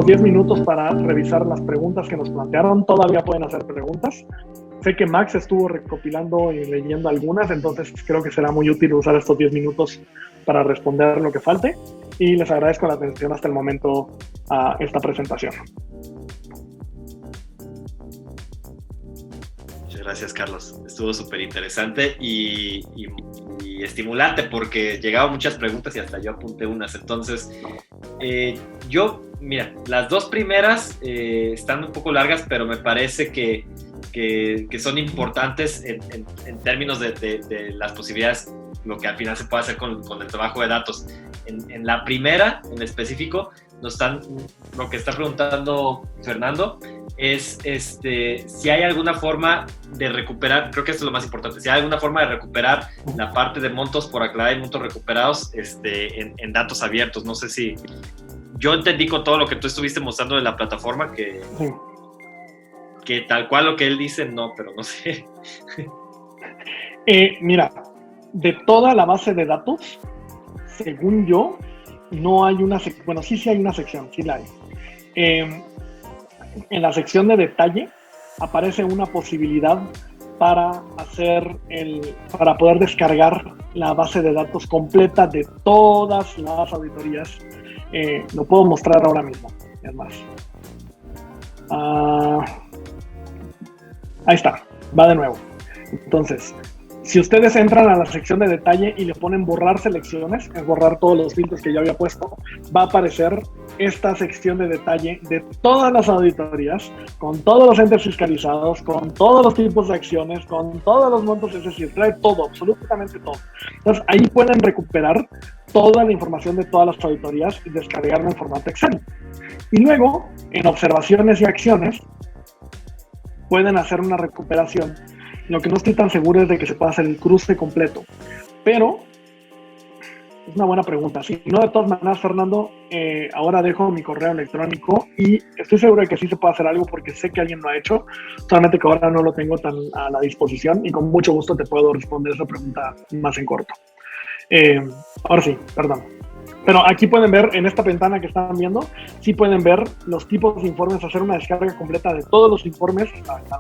los 10 minutos para revisar las preguntas que nos plantearon. Todavía pueden hacer preguntas. Sé que Max estuvo recopilando y leyendo algunas, entonces creo que será muy útil usar estos 10 minutos para responder lo que falte. Y les agradezco la atención hasta el momento a esta presentación. Muchas gracias, Carlos. Estuvo súper interesante y estimulante porque llegaban muchas preguntas y hasta yo apunté unas. Entonces, mira, las dos primeras están un poco largas, pero me parece que son importantes en términos de las posibilidades, lo que al final se puede hacer con el trabajo de datos. En la primera, en específico, lo que está preguntando Fernando es si hay alguna forma de recuperar, creo que esto es lo más importante, si hay alguna forma de recuperar la parte de montos por aclarar y montos recuperados en datos abiertos. No sé si yo entendí con todo lo que tú estuviste mostrando de la plataforma que tal cual lo que él dice, no, pero no sé. Mira, de toda la base de datos, según yo, no hay una sección. Bueno, sí hay una sección, sí la hay. En la sección de detalle aparece una posibilidad para poder descargar la base de datos completa de todas las auditorías. Lo puedo mostrar ahora mismo, es más. Ahí está, va de nuevo. Entonces, si ustedes entran a la sección de detalle y le ponen borrar selecciones, es borrar todos los filtros que yo había puesto, va a aparecer esta sección de detalle de todas las auditorías, con todos los entes fiscalizados, con todos los tipos de acciones, con todos los montos, es decir, trae todo, absolutamente todo. Entonces, ahí pueden recuperar toda la información de todas las auditorías y descargarla en formato Excel. Y luego, en observaciones y acciones, pueden hacer una recuperación. Lo que no estoy tan seguro es de que se pueda hacer el cruce completo, pero es una buena pregunta. Si no, de todas maneras, Fernando, ahora dejo mi correo electrónico y estoy seguro de que sí se puede hacer algo porque sé que alguien lo ha hecho, solamente que ahora no lo tengo tan a la disposición y con mucho gusto te puedo responder esa pregunta más en corto. Ahora sí, perdón. Pero aquí pueden ver, en esta ventana que están viendo, sí pueden ver los tipos de informes, hacer una descarga completa de todos los informes,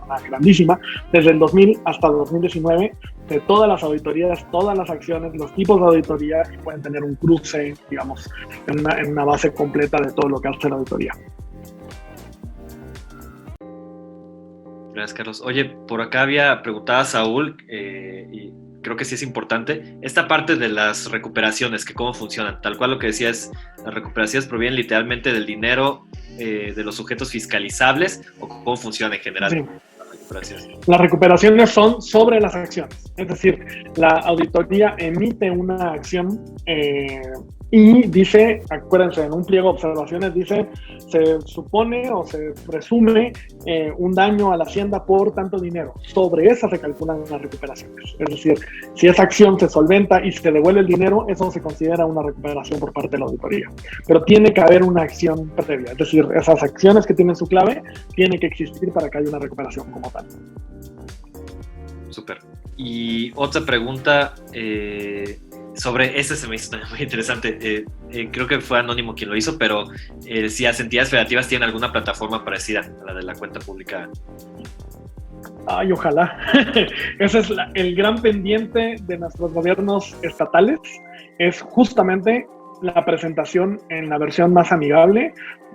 una grandísima, desde el 2000 hasta el 2019, de todas las auditorías, todas las acciones, los tipos de auditoría, y pueden tener un cruce, digamos, en una base completa de todo lo que hace la auditoría. Gracias, Carlos. Oye, por acá había preguntado a Saúl, y creo que sí es importante, esta parte de las recuperaciones, que cómo funcionan. Tal cual lo que decías, las recuperaciones provienen literalmente del dinero de los sujetos fiscalizables, o cómo funciona en general. Sí. Las recuperaciones son sobre las acciones, es decir, la auditoría emite una acción y dice, acuérdense, en un pliego de observaciones dice, se supone o se presume un daño a la hacienda por tanto dinero. Sobre esa se calculan las recuperaciones. Es decir, si esa acción se solventa y se devuelve el dinero, eso se considera una recuperación por parte de la auditoría. Pero tiene que haber una acción previa. Es decir, esas acciones que tienen su clave tienen que existir para que haya una recuperación como tal. Súper. Y otra pregunta sobre, se me hizo también muy interesante, creo que fue Anónimo quien lo hizo, pero si las entidades federativas tienen alguna plataforma parecida a la de la cuenta pública. Ay, ojalá. Ese es el gran pendiente de nuestros gobiernos estatales, es justamente la presentación en la versión más amigable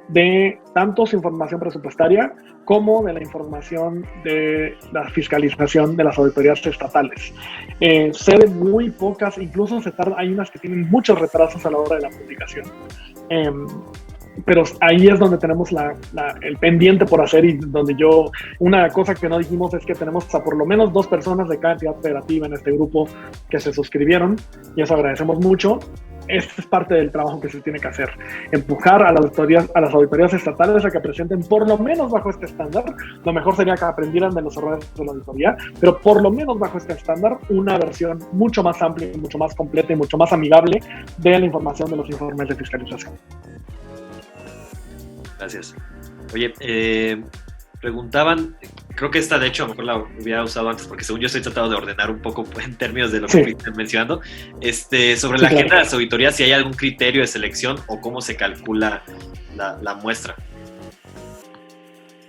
de tanto su información presupuestaria como de la información de la fiscalización de las auditorías estatales. Sé de muy pocas, incluso hay unas que tienen muchos retrasos a la hora de la publicación. Pero ahí es donde tenemos el pendiente por hacer y donde una cosa que no dijimos es que tenemos a por lo menos 2 personas de cada entidad federativa en este grupo que se suscribieron y eso agradecemos mucho. Este es parte del trabajo que se tiene que hacer, empujar a las auditorías estatales a que presenten por lo menos bajo este estándar. Lo mejor sería que aprendieran de los errores de la auditoría, pero por lo menos bajo este estándar una versión mucho más amplia, mucho más completa y mucho más amigable de la información de los informes de fiscalización. Gracias. Oye, preguntaban, creo que esta de hecho a lo mejor la hubiera usado antes porque según yo estoy tratando de ordenar un poco en términos de lo que están mencionando, sobre la agenda de las auditorías, si hay algún criterio de selección o cómo se calcula la muestra.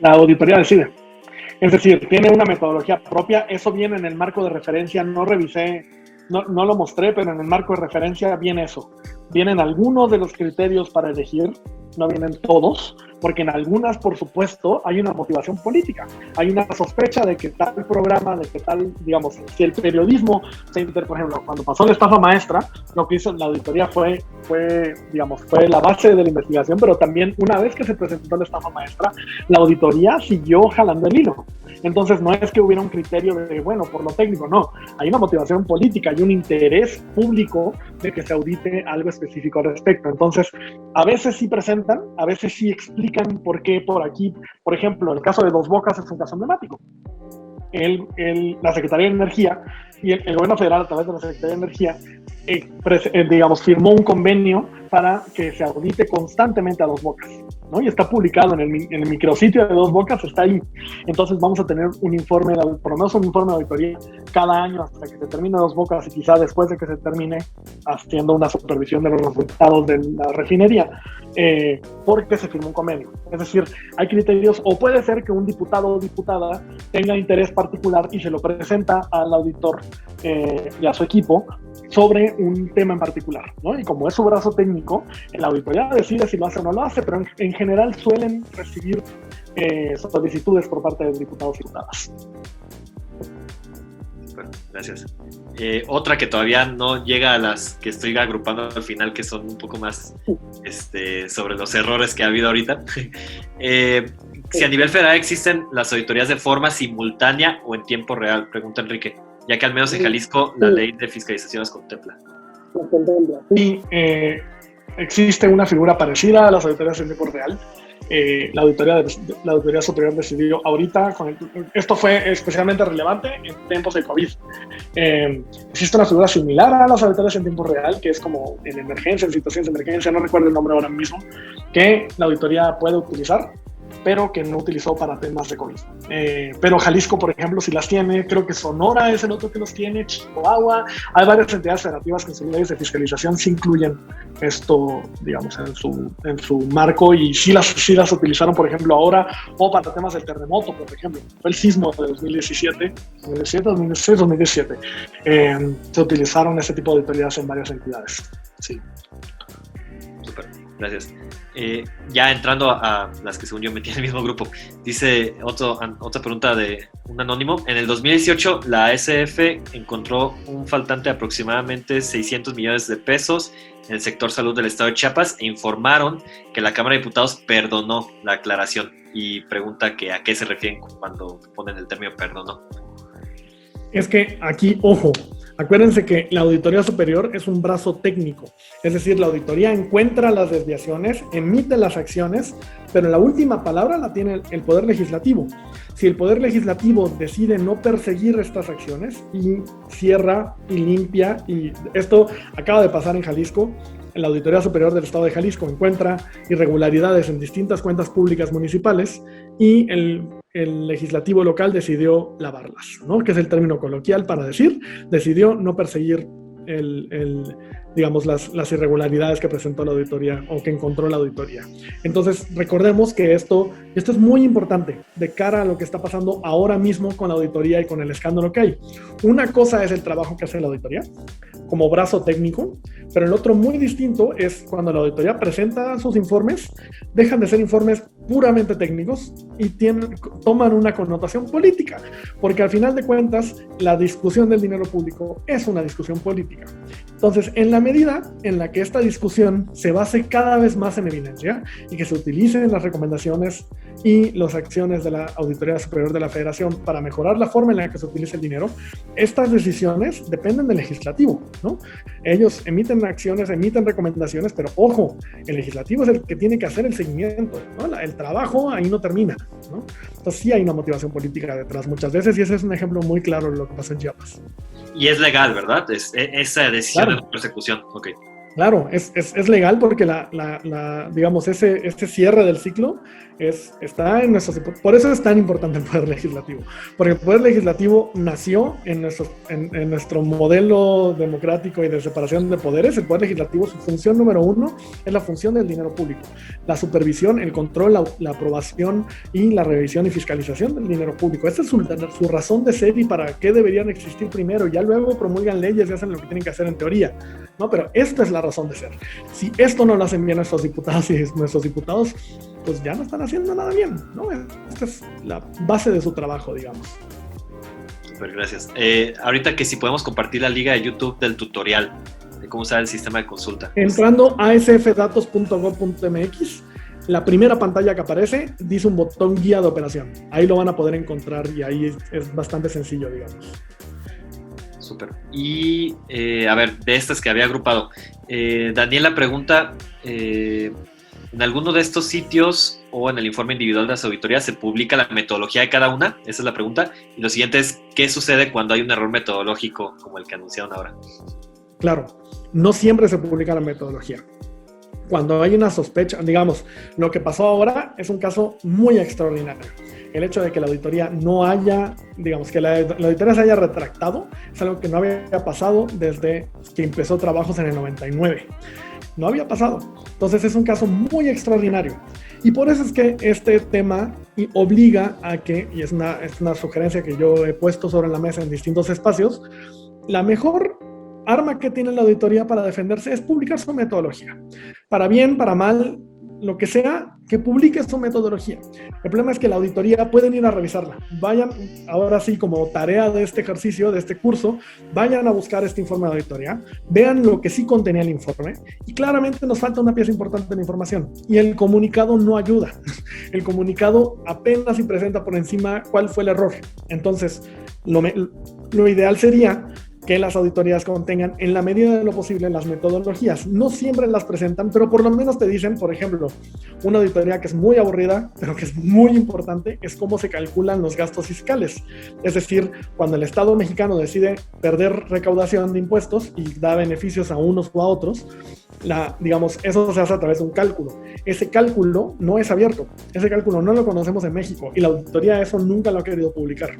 La auditoría decide. Es decir, tiene una metodología propia, eso viene en el marco de referencia, no revisé, no lo mostré, pero en el marco de referencia viene eso. Vienen algunos de los criterios para elegir, no vienen todos, porque en algunas, por supuesto, hay una motivación política. Hay una sospecha de que tal programa, de que tal, digamos, si el periodismo, por ejemplo, cuando pasó la estafa maestra, lo que hizo la auditoría fue la base de la investigación, pero también una vez que se presentó la estafa maestra, la auditoría siguió jalando el hilo. Entonces no es que hubiera un criterio de, bueno, por lo técnico, no. Hay una motivación política, hay un interés público de que se audite algo específico al respecto. Entonces, a veces sí presentan, a veces sí explican por qué por aquí. Por ejemplo, el caso de Dos Bocas es un caso emblemático. La Secretaría de Energía y el gobierno federal a través de la Secretaría de Energía firmó un convenio para que se audite constantemente a Dos Bocas, ¿no? Y está publicado en el micrositio de Dos Bocas, está ahí. Entonces vamos a tener un informe, por lo menos un informe de auditoría cada año hasta que se termine Dos Bocas y quizá después de que se termine haciendo una supervisión de los resultados de la refinería, porque se firmó un convenio. Es decir, hay criterios, o puede ser que un diputado o diputada tenga interés particular y se lo presenta al auditor y a su equipo sobre un tema en particular, ¿no? Y como es su brazo técnico, la auditoría decide si lo hace o no lo hace, pero en general suelen recibir solicitudes por parte de diputados y diputadas. Bueno, gracias. Otra que todavía no llega a las que estoy agrupando al final, que son un poco más sobre los errores que ha habido ahorita. Si a nivel federal existen las auditorías de forma simultánea o en tiempo real, pregunta Enrique, ya que al menos en Jalisco la ley de fiscalización las contempla. Sí, existe una figura parecida a las auditorías en tiempo real. La auditoría superior decidió ahorita, esto fue especialmente relevante en tiempos de COVID. Existe una figura similar a las auditorías en tiempo real, que es como en emergencia, en situaciones de emergencia, no recuerdo el nombre ahora mismo, que la auditoría puede utilizar, pero que no utilizó para temas de COVID. Pero Jalisco, por ejemplo, sí las tiene. Creo que Sonora es el otro que los tiene, Chihuahua. Hay varias entidades federativas que en sus leyes de fiscalización sí incluyen esto, digamos, en su marco, y sí las utilizaron, por ejemplo, ahora, o para temas del terremoto, por ejemplo. Fue el sismo de 2017, 2016, 2017. Se utilizaron ese tipo de auditorías en varias entidades. Sí. Súper, gracias. Ya entrando a las que según yo metí en el mismo grupo, dice otra pregunta de un anónimo. En el 2018 la ASF encontró un faltante de aproximadamente 600 millones de pesos en el sector salud del estado de Chiapas e informaron que la Cámara de Diputados perdonó la aclaración, y pregunta que a qué se refieren cuando ponen el término perdonó. Es que aquí, ojo, acuérdense que la auditoría superior es un brazo técnico, es decir, la auditoría encuentra las desviaciones, emite las acciones, pero la última palabra la tiene el Poder Legislativo. Si el Poder Legislativo decide no perseguir estas acciones y cierra y limpia, y esto acaba de pasar en Jalisco, la Auditoría Superior del Estado de Jalisco encuentra irregularidades en distintas cuentas públicas municipales y el legislativo local decidió lavarlas, ¿no? Que es el término coloquial para decir, decidió no perseguir digamos, las irregularidades que presentó la auditoría o que encontró la auditoría. Entonces, recordemos que esto es muy importante de cara a lo que está pasando ahora mismo con la auditoría y con el escándalo que hay. Una cosa es el trabajo que hace la auditoría como brazo técnico, pero el otro muy distinto es cuando la auditoría presenta sus informes, dejan de ser informes puramente técnicos y toman una connotación política, porque al final de cuentas la discusión del dinero público es una discusión política. Entonces, en la medida en la que esta discusión se base cada vez más en evidencia y que se utilicen las recomendaciones y las acciones de la Auditoría Superior de la Federación para mejorar la forma en la que se utiliza el dinero, estas decisiones dependen del legislativo, ¿no? Ellos emiten acciones, emiten recomendaciones, pero ojo, el legislativo es el que tiene que hacer el seguimiento, ¿no? El trabajo ahí no termina, ¿no? Entonces sí hay una motivación política detrás muchas veces, y ese es un ejemplo muy claro de lo que pasó en Chiapas. Y es legal, ¿verdad? Esa decisión, claro, de persecución. Okay. Claro, es legal porque digamos, ese cierre del ciclo está en nuestros... Por eso es tan importante el Poder Legislativo. Porque el Poder Legislativo nació en nuestro modelo democrático y de separación de poderes. El Poder Legislativo, su función número 1 es la función del dinero público. La supervisión, el control, la aprobación y la revisión y fiscalización del dinero público. Esta es su razón de ser y para qué deberían existir primero. Ya luego promulgan leyes y hacen lo que tienen que hacer en teoría, ¿no? Pero esta es la razón de ser. Si esto no lo hacen bien nuestros diputados y nuestros diputados, pues ya no están haciendo nada bien, ¿no? Esta es la base de su trabajo, digamos. Super, gracias. Ahorita que si podemos compartir la liga de YouTube del tutorial de cómo usar el sistema de consulta. Entrando a sfdatos.gov.mx, la primera pantalla que aparece dice un botón guía de operación. Ahí lo van a poder encontrar y ahí es bastante sencillo, digamos. Súper. Y a ver, de estas que había agrupado, Daniela pregunta, ¿en alguno de estos sitios o en el informe individual de las auditorías se publica la metodología de cada una? Esa es la pregunta. Y lo siguiente es, ¿qué sucede cuando hay un error metodológico como el que anunciaron ahora? Claro, no siempre se publica la metodología. Cuando hay una sospecha, digamos, lo que pasó ahora es un caso muy extraordinario. El hecho de que la auditoría no haya, digamos, que la auditoría se haya retractado, es algo que no había pasado desde que empezó trabajos en el 99. No había pasado. Entonces es un caso muy extraordinario. Y por eso es que este tema obliga a que, y es una sugerencia que yo he puesto sobre la mesa en distintos espacios, la mejor arma que tiene la auditoría para defenderse es publicar su metodología. Para bien, para mal, lo que sea, que publique su metodología. El problema es que la auditoría pueden ir a revisarla. Vayan, ahora sí, como tarea de este ejercicio, de este curso, vayan a buscar este informe de auditoría, vean lo que sí contenía el informe, y claramente nos falta una pieza importante de la información, y el comunicado no ayuda. El comunicado apenas si presenta por encima cuál fue el error. Entonces, lo ideal sería que las auditorías contengan en la medida de lo posible las metodologías. No siempre las presentan, pero por lo menos te dicen, por ejemplo, una auditoría que es muy aburrida, pero que es muy importante, es cómo se calculan los gastos fiscales. Es decir, cuando el Estado mexicano decide perder recaudación de impuestos y da beneficios a unos o a otros, digamos, eso se hace a través de un cálculo. Ese cálculo no es abierto, ese cálculo no lo conocemos en México y la auditoría eso nunca lo ha querido publicar,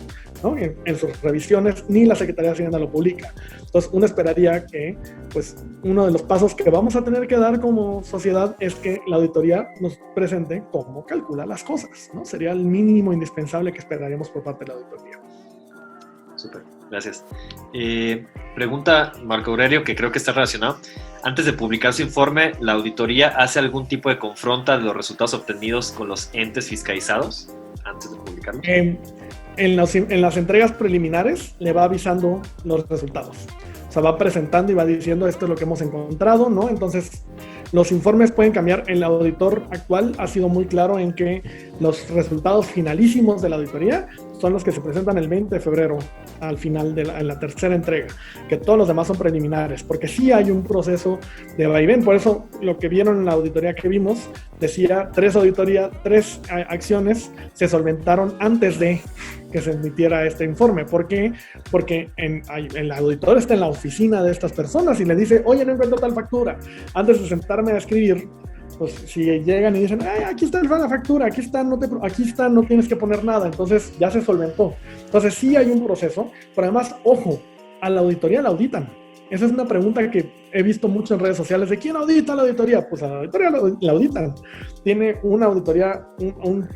¿no? En sus revisiones ni la Secretaría de Hacienda lo publica. Entonces uno esperaría que, pues, uno de los pasos que vamos a tener que dar como sociedad es que la auditoría nos presente cómo calcula las cosas, ¿no? Sería el mínimo indispensable que esperaríamos por parte de la auditoría. Súper, gracias. Pregunta Marco Aurelio, que creo que está relacionado. Antes de publicar su informe, ¿la auditoría hace algún tipo de confronta de los resultados obtenidos con los entes fiscalizados antes de publicarlos? En las entregas preliminares le va avisando los resultados. O sea, va presentando y va diciendo esto es lo que hemos encontrado, ¿no? Entonces, los informes pueden cambiar. El auditor actual ha sido muy claro en que los resultados finalísimos de la auditoría son los que se presentan el 20 de febrero al final de la tercera entrega, que todos los demás son preliminares, porque sí hay un proceso de vaivén. Por eso lo que vieron en la auditoría que vimos decía 3 acciones se solventaron antes de que se emitiera este informe. ¿Por qué? Porque el auditor está en la oficina de estas personas y le dice, oye, no encuentro tal factura. Antes de sentarme a escribir, pues si llegan y dicen, ay, aquí está la factura, aquí está, no tienes que poner nada, entonces ya se solventó. Entonces sí hay un proceso, pero además, ojo, a la auditoría la auditan. Esa es una pregunta que he visto mucho en redes sociales, ¿de quién audita la auditoría? Pues a la auditoría la auditan. Tiene una auditoría,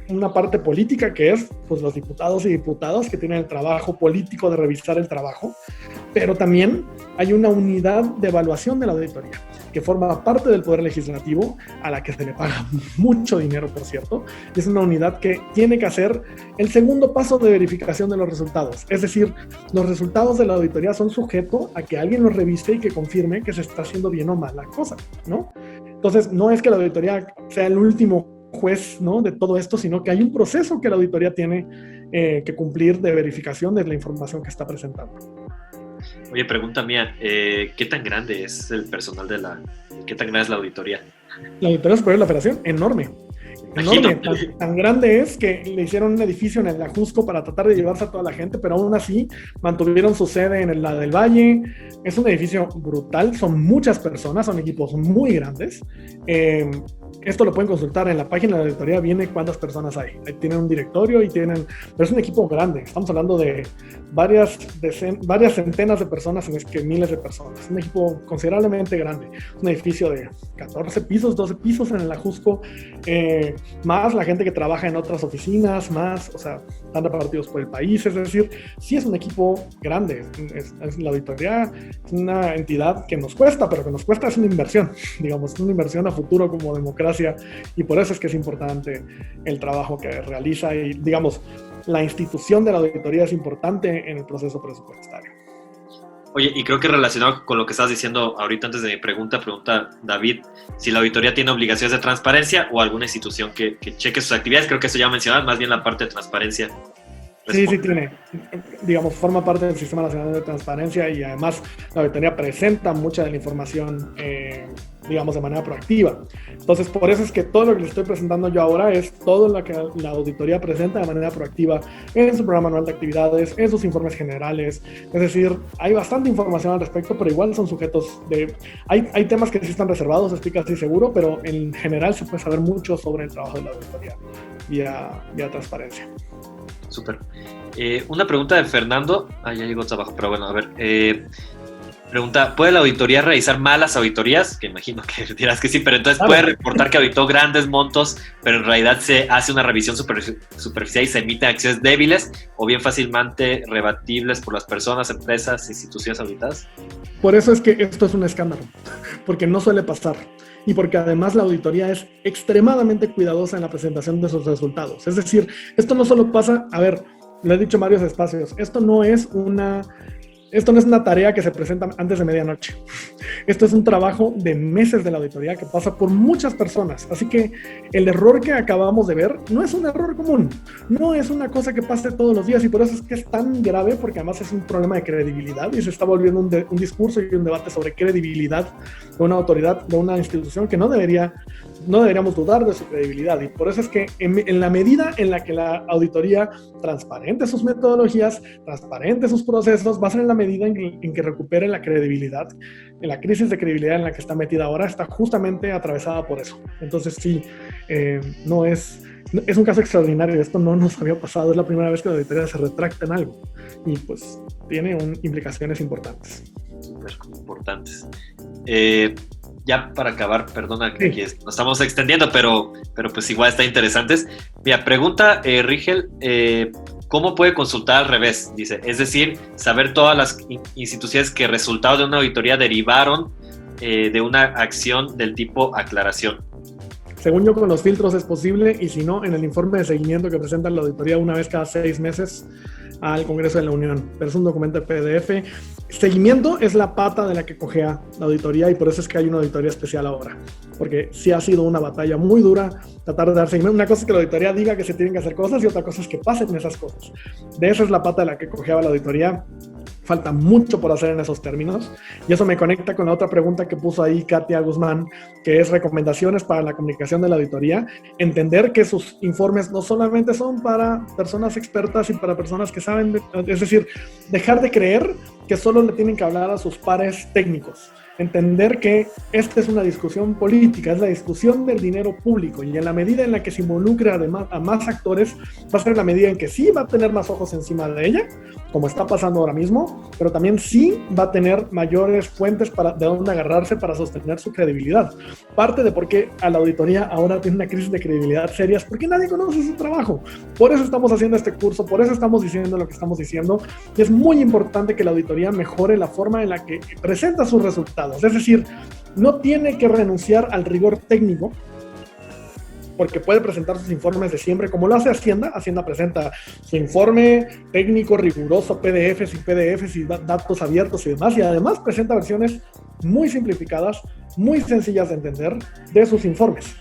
una parte política que es pues, los diputados y diputadas que tienen el trabajo político de revisar el trabajo, pero también hay una unidad de evaluación de la auditoría que forma parte del Poder Legislativo, a la que se le paga mucho dinero, por cierto, y es una unidad que tiene que hacer el segundo paso de verificación de los resultados. Es decir, los resultados de la auditoría son sujetos a que alguien los revise y que confirme que se está haciendo bien o mal la cosa, ¿no? Entonces, no es que la auditoría sea el último juez, ¿no?, de todo esto, sino que hay un proceso que la auditoría tiene que cumplir de verificación de la información que está presentando. Oye, pregunta mía, ¿qué tan grande es el personal qué tan grande es la auditoría? La Auditoría Superior de la Federación, enorme. enorme, tan grande es que le hicieron un edificio en el Ajusco para tratar de llevarse a toda la gente, pero aún así mantuvieron su sede en la del Valle. Es un edificio brutal, son muchas personas, son equipos muy grandes. Esto lo pueden consultar en la página de la auditoría, viene cuántas personas hay. Ahí tienen un directorio y tienen, pero es un equipo grande, estamos hablando de varias centenas de personas en vez que miles de personas. Un equipo considerablemente grande, un edificio de 14 pisos, 12 pisos en el Ajusco, más la gente que trabaja en otras oficinas, más, o sea, están repartidos por el país, es decir, sí es un equipo grande. La auditoría es una entidad que nos cuesta, pero que nos cuesta es una inversión, digamos, es una inversión a futuro como democracia, y por eso es que es importante el trabajo que realiza, y digamos, la institución de la auditoría es importante en el proceso presupuestario. Oye, y creo que relacionado con lo que estabas diciendo ahorita antes de mi pregunta David, si la auditoría tiene obligaciones de transparencia o alguna institución que cheque sus actividades. Creo que eso ya mencionabas, más bien la parte de transparencia. Sí, sí tiene, digamos, forma parte del Sistema Nacional de Transparencia, y además la auditoría presenta mucha de la información, digamos, de manera proactiva. Entonces, por eso es que todo lo que les estoy presentando yo ahora es todo lo que la auditoría presenta de manera proactiva en su programa anual de actividades, en sus informes generales. Es decir, hay bastante información al respecto, pero igual son sujetos de... Hay temas que sí están reservados, estoy casi seguro, pero en general se puede saber mucho sobre el trabajo de la auditoría vía transparencia. Súper. Una pregunta de Fernando. Ya llegó trabajo, pero bueno, a ver. Pregunta, ¿puede la auditoría realizar malas auditorías? Que imagino que dirás que sí, pero entonces puede reportar que auditó grandes montos, pero en realidad se hace una revisión superficial y se emiten acciones débiles o bien fácilmente rebatibles por las personas, empresas, instituciones auditadas. Por eso es que esto es un escándalo, porque no suele pasar. Y porque además la auditoría es extremadamente cuidadosa en la presentación de sus resultados. Es decir, esto no solo pasa, a ver, lo he dicho en varios espacios, esto no es una tarea que se presenta antes de medianoche. Esto es un trabajo de meses de la auditoría que pasa por muchas personas. Así que el error que acabamos de ver no es un error común, no es una cosa que pase todos los días, y por eso es que es tan grave, porque además es un problema de credibilidad y se está volviendo un discurso y un debate sobre credibilidad de una autoridad, de una institución que no deberíamos dudar de su credibilidad. Y por eso es que en la medida en la que la auditoría transparente sus metodologías, transparente sus procesos, va a ser en la medida en que recupere la credibilidad. En la crisis de credibilidad en la que está metida ahora está justamente atravesada por eso. Entonces sí, es un caso extraordinario. Esto no nos había pasado, es la primera vez que la auditoría se retracta en algo, y pues tiene implicaciones importantes. Súper importantes. Ya para acabar, perdona que nos estamos extendiendo, pero pues igual está interesantes. Mira, pregunta Rigel, ¿cómo puede consultar al revés? Dice, es decir, saber todas las instituciones que resultado de una auditoría derivaron de una acción del tipo aclaración. Según yo, con los filtros es posible, y si no, en el informe de seguimiento que presenta la auditoría una vez cada 6 meses al Congreso de la Unión. Pero es un documento de PDF. Seguimiento es la pata de la que cojea la auditoría, y por eso es que hay una auditoría especial ahora, porque sí ha sido una batalla muy dura tratar de dar seguimiento. Una cosa es que la auditoría diga que se tienen que hacer cosas, y otra cosa es que pasen esas cosas. De esa es la pata de la que cojeaba la auditoría. Falta mucho por hacer en esos términos, y eso me conecta con la otra pregunta que puso ahí Katia Guzmán, que es recomendaciones para la comunicación de la auditoría. Entender que sus informes no solamente son para personas expertas y para personas que saben, es decir, dejar de creer que solo le tienen que hablar a sus pares técnicos. Entender que esta es una discusión política, es la discusión del dinero público, y en la medida en la que se involucre además a más actores, va a ser la medida en que sí va a tener más ojos encima de ella, como está pasando ahora mismo, pero también sí va a tener mayores fuentes de donde agarrarse para sostener su credibilidad. Parte de por qué a la auditoría ahora tiene una crisis de credibilidad seria es porque nadie conoce su trabajo. Por eso estamos haciendo este curso, por eso estamos diciendo lo que estamos diciendo, y es muy importante que la auditoría mejore la forma en la que presenta sus resultados. Es decir, no tiene que renunciar al rigor técnico, porque puede presentar sus informes de siempre, como lo hace Hacienda. Hacienda presenta su informe técnico riguroso, PDFs y datos abiertos y demás, y además presenta versiones muy simplificadas, muy sencillas de entender de sus informes.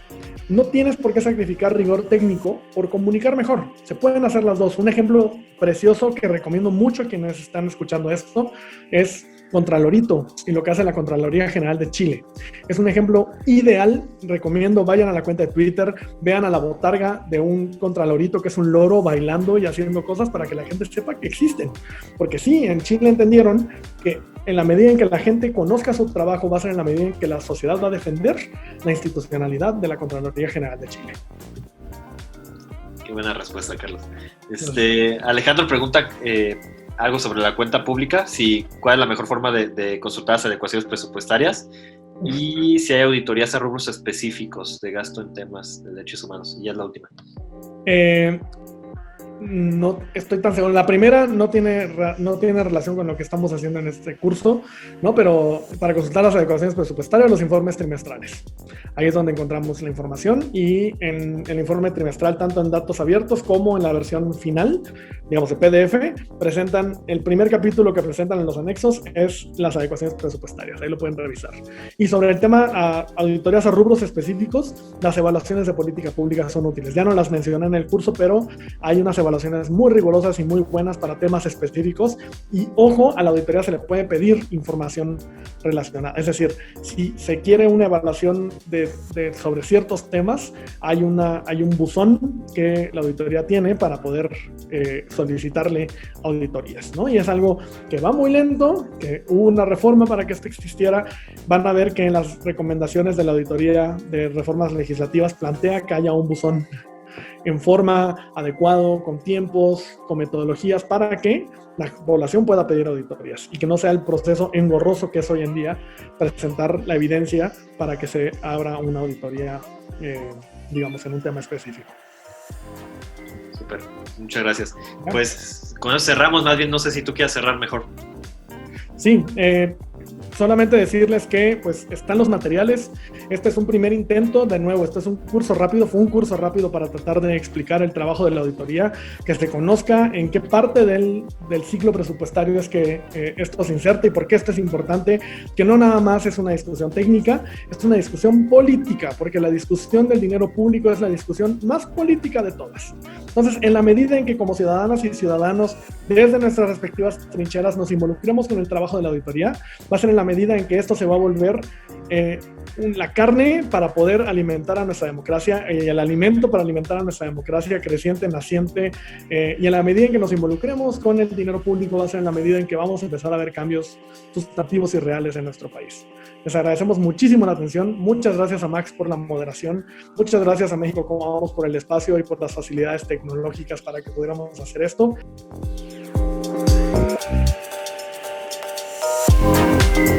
No tienes por qué sacrificar rigor técnico por comunicar mejor. Se pueden hacer las dos. Un ejemplo precioso que recomiendo mucho a quienes están escuchando esto es Contralorito y lo que hace la Contraloría General de Chile. Es un ejemplo ideal. Recomiendo, vayan a la cuenta de Twitter, vean a la botarga de un Contralorito que es un loro bailando y haciendo cosas para que la gente sepa que existen. Porque sí, en Chile entendieron que en la medida en que la gente conozca su trabajo, va a ser en la medida en que la sociedad va a defender la institucionalidad de la Contraloría General de Chile. Qué buena respuesta, Carlos. Alejandro pregunta algo sobre la cuenta pública, cuál es la mejor forma de consultar las adecuaciones presupuestarias y si hay auditorías a rubros específicos de gasto en temas de derechos humanos. Y ya es la última. No estoy tan seguro. La primera no tiene relación con lo que estamos haciendo en este curso, ¿no? Pero para consultar las adecuaciones presupuestarias, los informes trimestrales. Ahí es donde encontramos la información y en el informe trimestral, tanto en datos abiertos como en la versión final, digamos de PDF, presentan, el primer capítulo que presentan en los anexos es las adecuaciones presupuestarias. Ahí lo pueden revisar. Y sobre el tema auditorías a rubros específicos, las evaluaciones de política pública son útiles. Ya no las mencioné en el curso, pero hay unas evaluaciones muy rigurosas y muy buenas para temas específicos y ojo, a la auditoría se le puede pedir información relacionada, es decir, si se quiere una evaluación sobre ciertos temas, hay un buzón que la auditoría tiene para poder solicitarle auditorías, ¿no? Y es algo que va muy lento, que hubo una reforma para que esto existiera. Van a ver que en las recomendaciones de la auditoría de reformas legislativas plantea que haya un buzón en forma adecuado, con tiempos, con metodologías, para que la población pueda pedir auditorías y que no sea el proceso engorroso que es hoy en día presentar la evidencia para que se abra una auditoría, digamos, en un tema específico. Súper, muchas gracias. Pues con eso cerramos, más bien no sé si tú quieras cerrar mejor. Sí, solamente decirles que pues están los materiales. Este es un primer intento, de nuevo, este es un curso rápido, fue un curso rápido para tratar de explicar el trabajo de la auditoría, que se conozca en qué parte del ciclo presupuestario es que esto se inserta y por qué esto es importante, que no nada más es una discusión técnica, es una discusión política, porque la discusión del dinero público es la discusión más política de todas. Entonces, en la medida en que como ciudadanas y ciudadanos, desde nuestras respectivas trincheras, nos involucremos con el trabajo de la auditoría, va a ser en la medida en que esto se va a volver la carne para poder alimentar a nuestra democracia y el alimento para alimentar a nuestra democracia creciente, naciente, y en la medida en que nos involucremos con el dinero público va a ser en la medida en que vamos a empezar a ver cambios sustantivos y reales en nuestro país. Les agradecemos muchísimo la atención. Muchas gracias a Max por la moderación. Muchas gracias a México Cómo Vamos por el espacio y por las facilidades tecnológicas para que pudiéramos hacer esto.